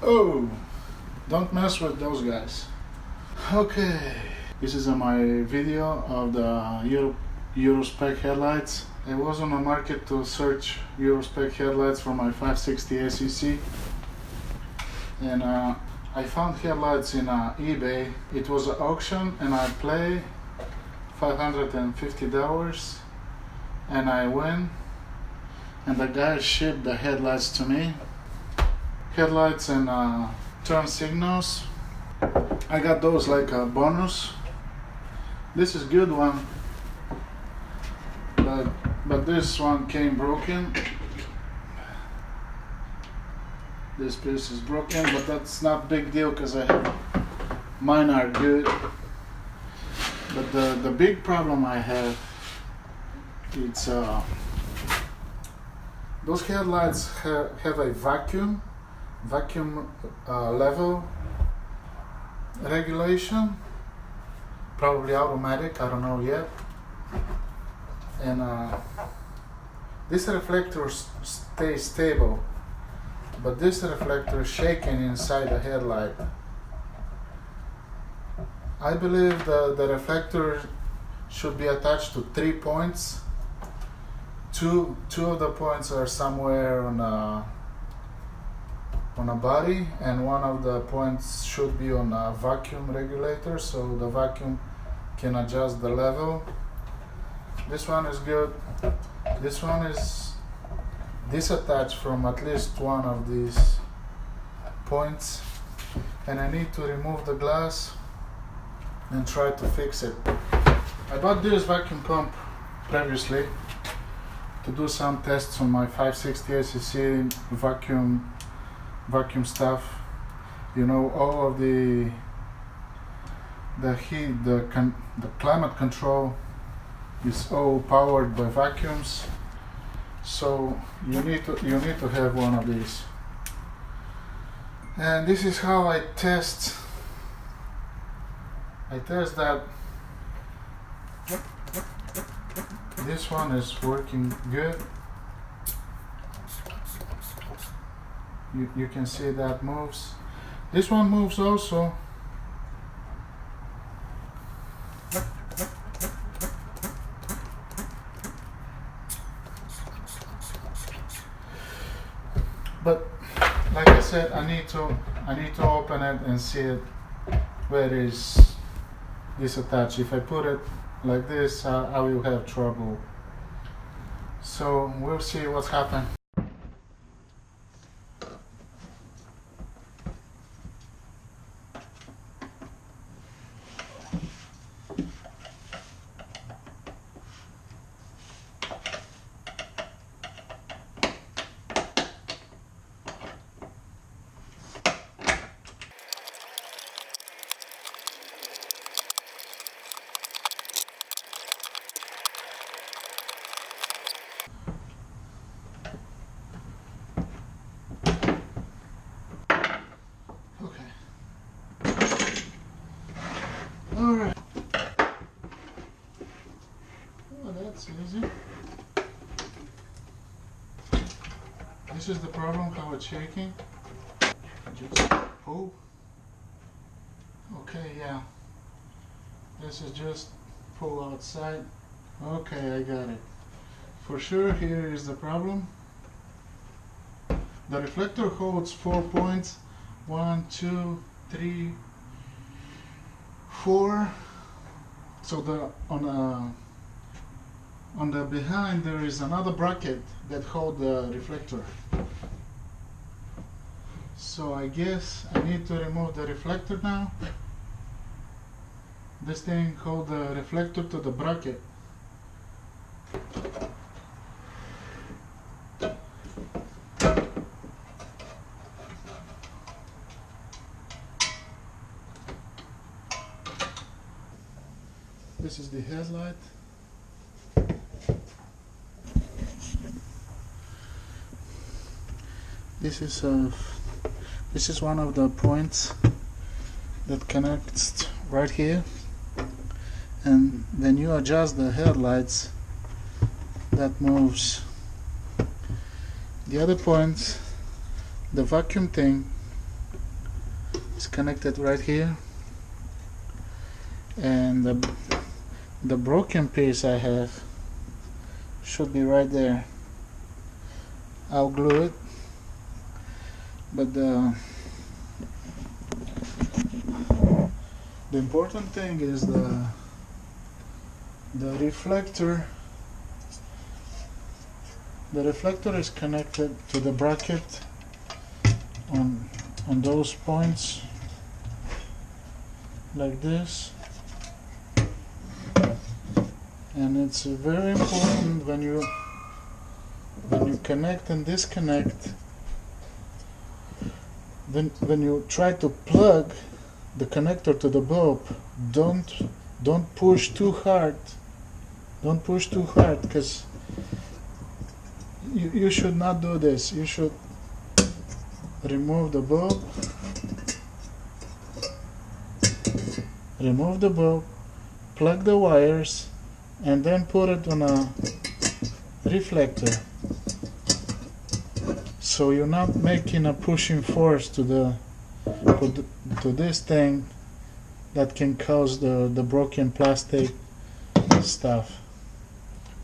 Oh, don't mess with those guys. Okay, this is my video of the Euro Spec Headlights. I was on the market to search Euro Spec Headlights for my 560 ACC, and I found headlights in eBay. It was an auction and I paid $550 and I win, and the guy shipped the headlights to me. Headlights and turn signals. I got those like a bonus. This is good one, but this one came broken. This piece is broken, but that's not big deal because mine are good. But the big problem I have, it's those headlights have a vacuum level regulation, probably automatic, I don't know yet. And this reflector stays stable, but this reflector is shaking inside the headlight. I believe the reflector should be attached to 3 points. Two of the points are somewhere on a body, and one of the points should be on a vacuum regulator, so the vacuum can adjust the level. This one is good. This one is disattached from at least one of these points, and I need to remove the glass and try to fix it. I bought this vacuum pump previously to do some tests on my 560 ACC vacuum stuff. You know, all of the heat, the climate control is all powered by vacuums, so you need to have one of these. And this is how I test that this one is working good. You can see that moves. This one moves also. But like I said, I need to open it and see it where it is disattached. If I put it like this, I will have trouble. So we'll see what's happened. Alright. Oh, that's easy. This is the problem, how it's shaking. Just pull. Okay, yeah. This is just pull outside. Okay, I got it. For sure, here is the problem. The reflector holds 4 points. 1, 2, 3, 4. So on the behind there is another bracket that holds the reflector. So I guess I need to remove the reflector now. This thing holds the reflector to the bracket. This is the headlight. This is one of the points that connects right here, and when you adjust the headlights, that moves. The other point, the vacuum thing, is connected right here, and the broken piece I have should be right there. I'll glue it, but the important thing is the reflector. The reflector is connected to the bracket on those points like this, and it's very important when you connect and disconnect, when you try to plug the connector to the bulb, don't push too hard. Don't push too hard, because you should not do this. You should remove the bulb, plug the wires, and then put it on a reflector. So you're not making a pushing force to this thing that can cause the broken plastic stuff.